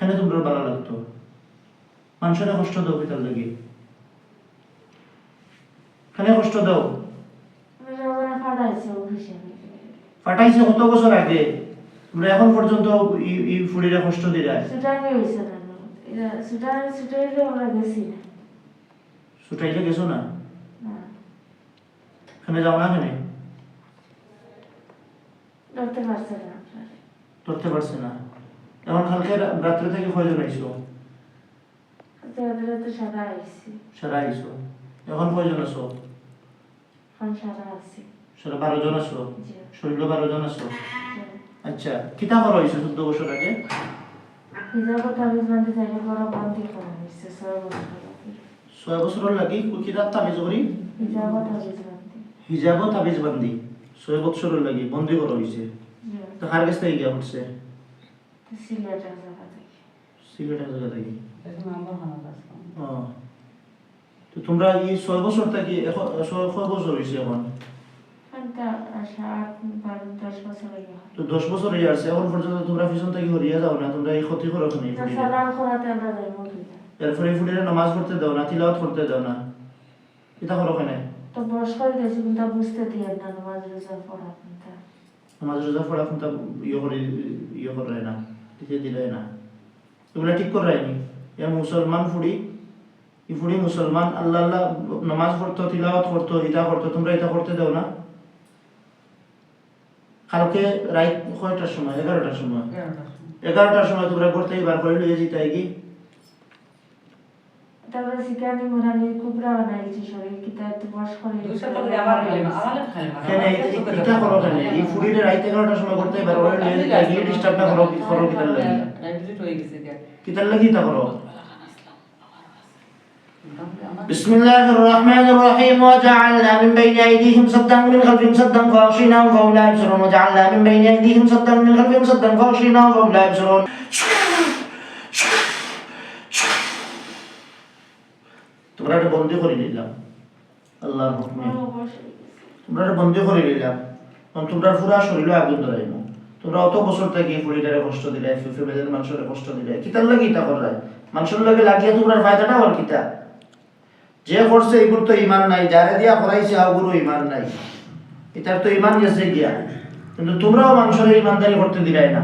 খানে তোমরা ভালো লাগতো মানুষের কষ্ট দাও কিতার লাগি খানে কষ্ট দাও ফাটাইছে কত বছর আগে তোমরা এখন পর্যন্ত এই ফুড়িরে কষ্ট দিরা ছুটাইলে গেছো না খানে যাও না খানে ধরতে পারছে না এখন কালকে রাত্রে থেকে কয়জন আইছো সারা আইছো এখন কয়জন আছো সারা 12 জন আছো শরীরে 12 জন আছো আচ্ছা কিতা করা হয়েছে 14 বছর আগে ছয় বছর লাগি কিতাব তাবিজ করি হিজাবত তাবিজ বান্ধি 6 বছর লাগি বন্দি করা হয়েছে তো কার কাছ থেকে গিয়া উঠছে সিলেটের জায়গা থেকে তো তোমরা এই 6 বছর থেকে এখন 6 বছর হয়েছে এখন তো 10 বছর হয়ে আসছে এখন পর্যন্ত তোমরা পিছন থেকে হরিয়া যাও না তোমরা এই ক্ষতি করো না এরপরে ফুটিরে নামাজ পড়তে দাও না তিলাওয়াত করতে দাও না এটা করো কেন তো বয়স করে গেছি কিন্তু বুঝতে দিয়ে না নামাজ রোজা পড়া কিন্তু ইয়ে করে না দিতে দিলে না এগুলা ঠিক করে রাখনি এ মুসলমান ফুড়ি এই ফুড়ি মুসলমান আল্লাহ আল্লাহ নামাজ পড়তো তিলাওয়াত করতো এটা করতো তোমরা এটা করতে দাও না কালকে রাত কয়টার সময় 11টার সময় 11টার সময় তোমরা করতে বার করে লিয়ে যেতে কি তারপরে সিকানি মোরানি কুবরা বানাইছি শরীর কিতা এত বয়স করে কেন এটা করো কেন এই ফুড়িরে রাত 11টার সময় করতে বার করে লিয়ে যেতে কি ডিস্টার্ব না করো কিতার লাগি কিতার লাগি তা করো بسم الله الرحمن الرحيم وجعلنا من بين أيديهم سدا ومن خلفهم سدا فأغشيناهم فهم لا يبصرون وجعلنا من بين أيديهم سدا ومن خلفهم سدا فأغشيناهم فهم لا يبصرون তোমরা বন্দি করে নিলাম আল্লাহর হুকুমে তোমরা বন্দি করে নিলাম তোমরা পুরা শরীরে আগুন ধরাইনো তোমরা অত বছর থেকে ফুড়িটারে কষ্ট দিলে ফেমিলির মানুষের কষ্ট দিলে কিতার লাগি এটা করায় মানুষের লাগে লাগিয়ে তোমরা ফায়দাটা হল কিতা যে করছে এগুলো তো ইমান নাই যারে দিয়া করাইছে ওগুলো ইমান নাই এটার তো ইমান গেছে গিয়া কিন্তু তোমরাও মানুষের ইমানদারি করতে দিলাই না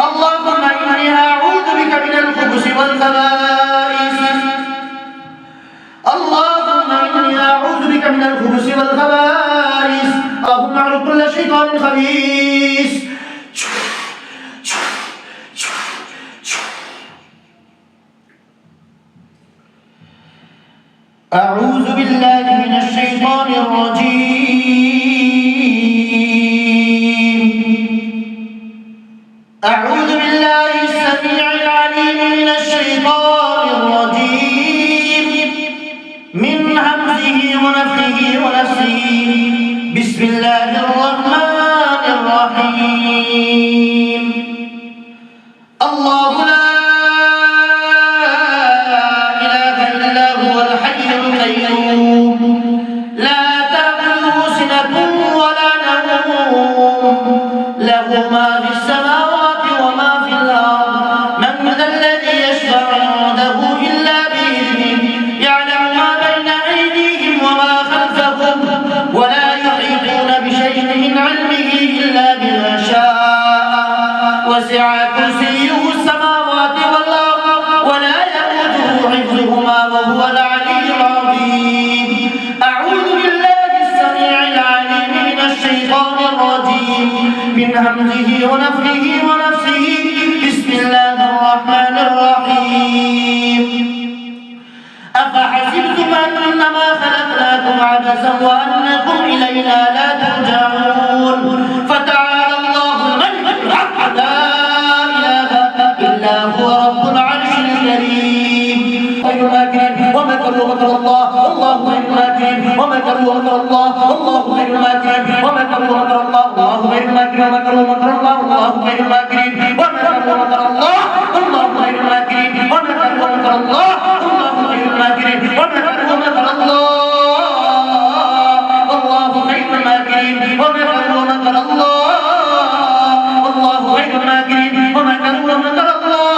আল্লাহুম্মা ইন্নী আউযু বিকা মিনাল খুবুসি ওয়াল খাবাইস আল্লাহুম্মা ইন্নী আউযু বিকা মিনাল খুবুসি ওয়াল খাবাইস আল্লাহুম্মা আ'রু কুল্লা শাইতানিন খাবিস أعوذ بالله من الشيطان الرجيم أعوذ بالله السميع العليم من الشيطان الرجيم من همزه ونفخه ونفسه بسم الله الرحمن الرحيم الله لا ما في السماوات وما في الأرض من ذا الذي يشفع عنده إلا بإذنه يعلم ما بين أيديهم وما خلفهم ولا يحيطون بشيء من علمه إلا بما شاء وسع كرسيه السماوات والأرض ولا يئوده حفظهما وهو العلي العظيم أعوذ بالله السميع العليم من الشيطان الرجيم من همزه ونفخه ونفسه بسم الله الرحمن الرحيم أفحسبتم أنما خلقناكم عبثا وأنكم إلينا لا ترجعون فتعالى الله الملك الحق لا إله إلا هو رب العرش الكريم ومكروا مكر الله والله خير الماكرين ومكروا مكر الله والله خير الماكرين ومكروا مكر الله والله خير الماكرين ومكروا مكر الله والله خير الماكرين ومكروا مكر الله والله خير الماكرين ومكروا مكر الله والله خير الماكرين ومكروا مكر الله والله خير الماكرين ومكروا مكر الله والله خير الماكرين ومكروا مكر الله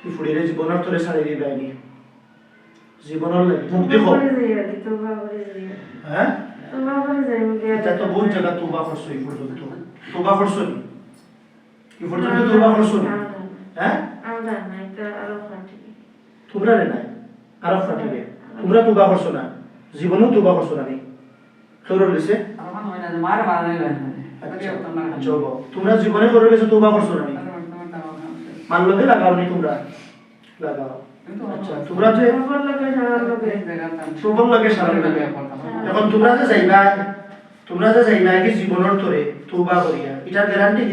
ই ফুড়িরে জীবনের তোরে ছাড়ি দিবে আইনি জীবনের লাগি মুখ দেখো হ্যাঁ এটা তো বহুত জায়গা তোবা করছো এই পর্যন্ত তোবা করছো নি এই পর্যন্ত তোবা করছো নি হ্যাঁ তোমরা রে নাই আরো ফাটিবে তোমরা তোবা করছো না জীবনেও তোবা করছো না নি কেউ রয়েছে তোমরা জীবনে করে গেছো তোবা করছো না নি মানলবে লাগাও নি তোমরা লাগাও আচ্ছা তোমরা যে সবল লাগে সারা লাগে এখন তোমরা যে যাইবা কি জীবনের তোরে তোবা করিয়া এটা গ্যারান্টি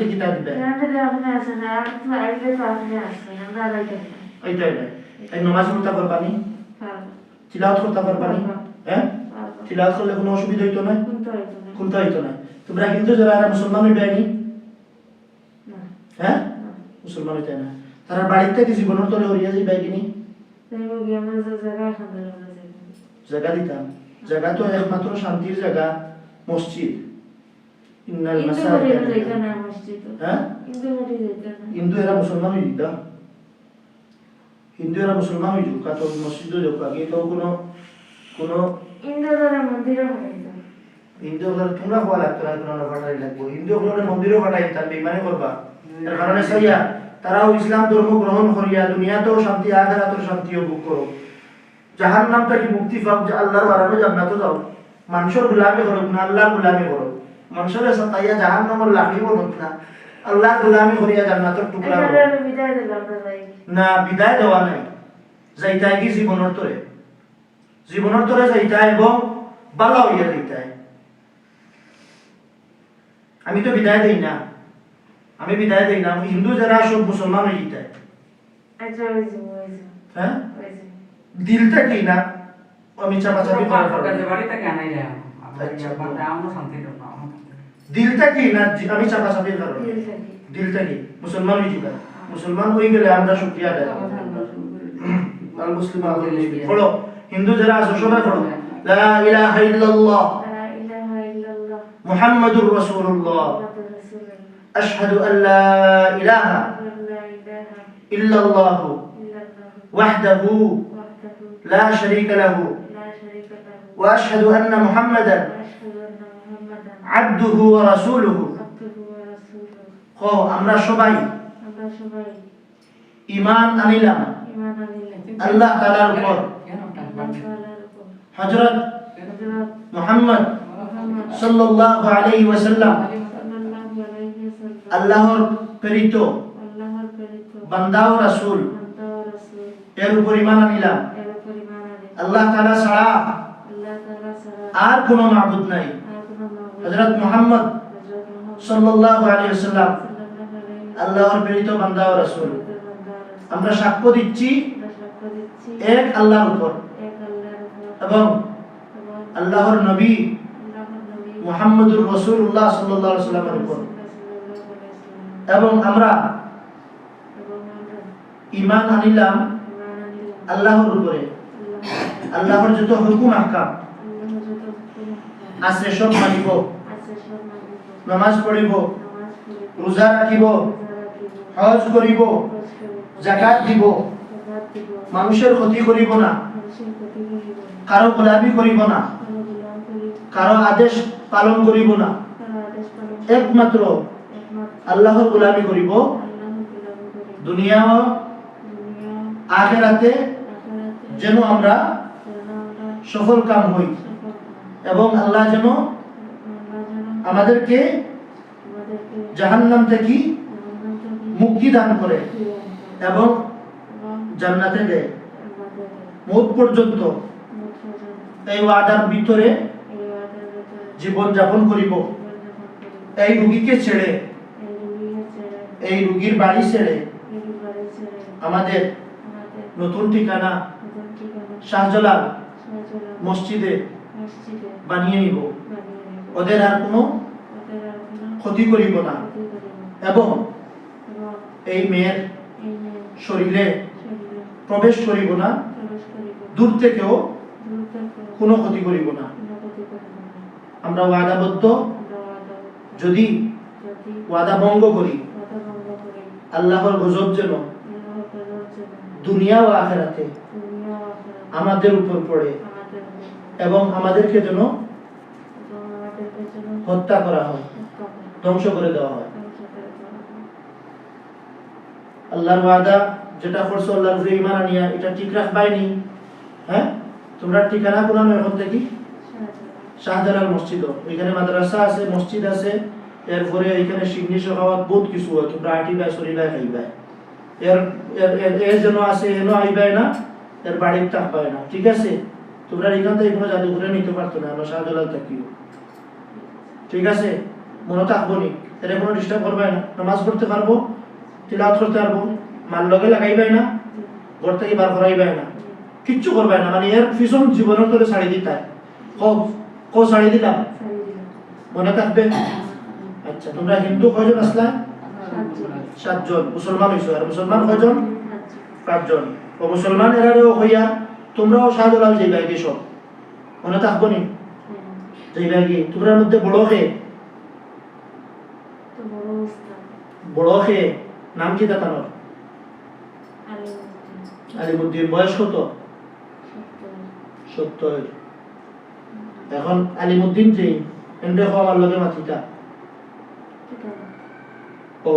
কিতা দিবে এইটাই না এই নামাজ পড়তে পারবা নি তিলাওয়াত করতে পারবা নি হ্যাঁ তিলাওয়াত করলে কোনো অসুবিধা হইতো না কোনটা হইতো না তোমরা কিন্তু যারা মুসলমান হইবে নি হ্যাঁ মুসলমান হইতে না তারা বাড়িতে কি জীবনের তোরে হরিয়া যাইবা কিনি জায়গা দিতাম জায়গা তো একমাত্র শান্তির জায়গা মসজিদ ইন্নাল মাসাজিদ হ্যাঁ হিন্দু এরা মুসলমান হই দিতা হিন্দু এরা মুসলমান হই যুকা তো মসজিদ যোগ আগে তো কোনো হিন্দু হলে তোমরা হওয়া লাগতো না কোনো ফাটাই লাগবো হিন্দু হলে মন্দিরও ফাটাই তার বেইমানি করবা এর কারণে সাইয়া তারাও ইসলাম ধর্ম গ্রহণ করিয়া দুনিয়াতেও শান্তি আখিরাতেও শান্তিও ভোগ করো জাহান্নাম থেকে মুক্তি পাও যে আল্লাহর বারানো জান্নাতে যাও মানুষের গোলামি করো না আল্লাহর গোলামি করো মানুষের সাতাইয়া জাহান্নামের লাঠি বলো না আল্লাহর গোলামি করিয়া জান্নাতের টুকরা করো না বিদায় দেওয়া নাই যাইতাই কি জীবনের তোরে যাইতাই এবং বালা হইয়া যাইতাই আমি তো বিদায় দেই না হিন্দু যারা সব মুসলমান হয়ে যেতে হ্যাঁ দিলটা কি না আমি চাপাচাপি করার দিলটা কি না আমি চাপাচাপির কারণে দিলটা কি মুসলমান হয়ে যাবে মুসলমান হয়ে গেলে আমরা শুকরিয়া দেয় আল মুসলিম পড়ো হিন্দু যারা আছো সবাই পড়ো লা ইলাহা ইল্লাল্লাহ মুহাম্মাদুর রাসূলুল্লাহ أشهد أن لا إله إلا الله وحده لا شريك له وأشهد أن محمدا عبده ورسوله আমরা সবাই ঈমান আনিলাম আল্লাহ তাআলার উপর হযরত মুহাম্মদ সাল্লাল্লাহু আলাইহি ওয়াসাল্লাম আল্লাহর প্রেরিত বান্দা ও রাসূল এর উপর ঈমান আনিলাম আল্লাহ তাআলা ছাড়া আর কোনো মাবুদ নাই হযরত মুহাম্মদ সাল্লাল্লাহু আলাইহি ওয়াসাল্লাম আল্লাহর প্রেরিত বান্দা ও রাসূল আমরা সাক্ষ্য দিচ্ছি এক আল্লাহর উপর এবং আল্লাহর নবী মুহাম্মদুর রাসূলুল্লাহ সাল্লাল্লাহু আলাইহি ওয়াসাল্লামের উপর এবং আমরা ঈমান আনিলাম আল্লাহর উপরে আল্লাহর যত হুকুম আহকাম আছে সব মানিব নামাজ পড়িব রোজা রাখিব হজ করিব যাকাত দিব মানুষের ক্ষতি করিব না কারো গোলামি করিব না কারো আদেশ পালন করিব না একমাত্র আল্লাহর গোলামি করিব দুনিয়া ও আখিরাতে যেন আমরা সফল কাম হই এবং আল্লাহ যেন আমাদেরকে জাহান্নাম থেকে মুক্তি দান করে এবং জান্নাতে দেয় মওত পর্যন্ত এই ওয়াদার ভিতরে জীবন যাপন করিব এই রোগীকে ছেড়ে এই রোগীর বাড়ি ছেড়ে আমাদের নতুন ঠিকানা শাহজালাল মসজিদে বানিয়ে নিব ওদের আর কোনো ক্ষতি করিব না এবং এই মেয়ের শরীরে প্রবেশ করিব না দূর থেকেও কোনো ক্ষতি করিব না আমরা ওয়াদাবদ্ধ যদি ওয়াদা ভঙ্গ করি আল্লাহর গজব যেন দুনিয়া ও আখিরাতে আমাদের উপর পড়ে এবং আমাদেরকে যেন হত্যা করা হয়, ধ্বংস করে দেওয়া হয়। আল্লাহর ওয়াদা যেটা করছো আল্লাহর উপরে ঈমান আনিয়া এটা ঠিক রাখবাইনি। হ্যাঁ, তোমরা ঠিকানা কোন এখন থেকে শাহজালাল মসজিদ, এখানে মাদ্রাসা আছে, মসজিদ আছে, এরপরে এখানে সিগনি সখাওয়াত বহুত কিছু হয়, তোমরা আটিবাই সরিবাই খাইবাই। এর এর জন্য আছে এনো আইবাই না, এর বাড়ির থাকবাই না, ঠিক আছে? তোমরা এখান থেকে কোনো জাদু করে নিতে পারতো না, আমরা শাহজালাল থাকিও, ঠিক আছে? মনে থাকবো নি, এর কোনো ডিস্টার্ব করবাই না, নামাজ পড়তে পারবো, তিলাওয়াত করতে পারবো, মাল লগে লাগাইবাই না, ঘর থেকে বার করাইবাই না, কিচ্ছু করবাই না, মানে এর পিছন জীবনের করে ছাড়ি দিতে কো ছাড়ি দিলাম, মনে থাকবে? আচ্ছা, তোমরা হিন্দু কয়জন আসলা? 7 জন। মুসলমান হইছো, আর মুসলমান কয়জন? 5 জন। ও মুসলমান এরারেও হইয়া তোমরাও শাহজালাল যাইবাই কি সব, মনে থাকবো নি? যাইবাই কি? তোমরার মধ্যে বড় কে? বড় কে? নাম কি তার? আলিমুদ্দিন। বয়স কত? 70। এখন আলিমুদ্দিন যে এন্ডে আমার লগে মাতিটা ও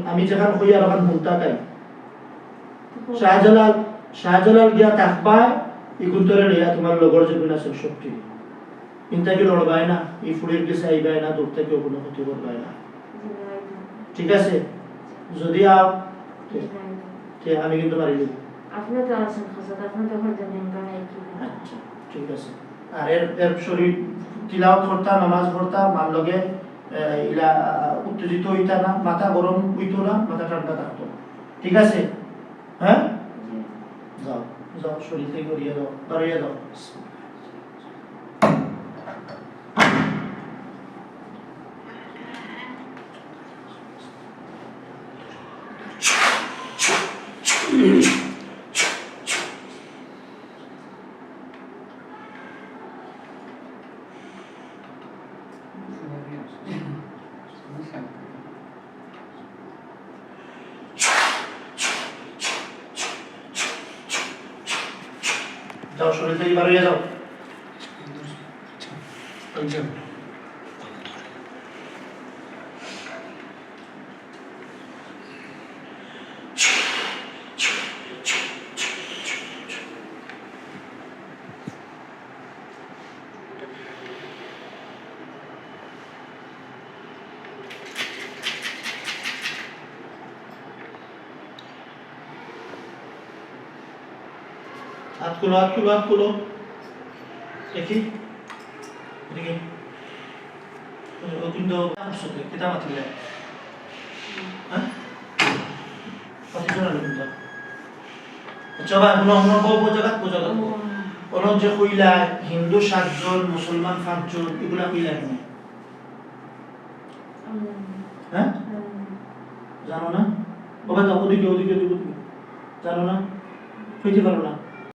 আমি যেখান কই আর ওখান ভুলতা তাই শাহজালাল গিয়া থাকবাই ইগুন্তরে লইয়া তোমার লগর যে বিনা সবটি ইনতাকে লড়বাই না, এই ফুড়ির কাছে আইবাই না, দূর থেকে কোনো ক্ষতি করবাই না, ঠিক আছে? যদি আমি কিন্তু মারি দেব। আপনি তো আছেন হযরত, আপনি তো হরদম বানাই কি? আচ্ছা, ঠিক আছে। আর এর শরীর তিলাওয়াত করতা, নামাজ পড়তা, মান লগে ইলা উত্তেজিত হইতা না, মাথা গরম হইতো না, মাথা ঠান্ডা থাকতো, ঠিক আছে? হ্যাঁ, যাও যাও, শরীর থেকে করিয়ে দাও, বাড়িয়ে দাও। যাও, শরীর থেকে বাড়িয়ে যাও। হাত খুলো, হাত খুলো, হাত খুলো, দেখি দেখি। ও কিন্তু কেটা মাতিলে, হ্যাঁ কতজন আলো কিন্তু আচ্ছা ভাই, কোনো যে কইলা হিন্দু 7 জন, মুসলমান 5 জন, এগুলা কইলা কেন? হ্যাঁ, জানো না? বাবা যাও, ওদিকে ওদিকে ওদিকে, জানো না? কইতে পারো না?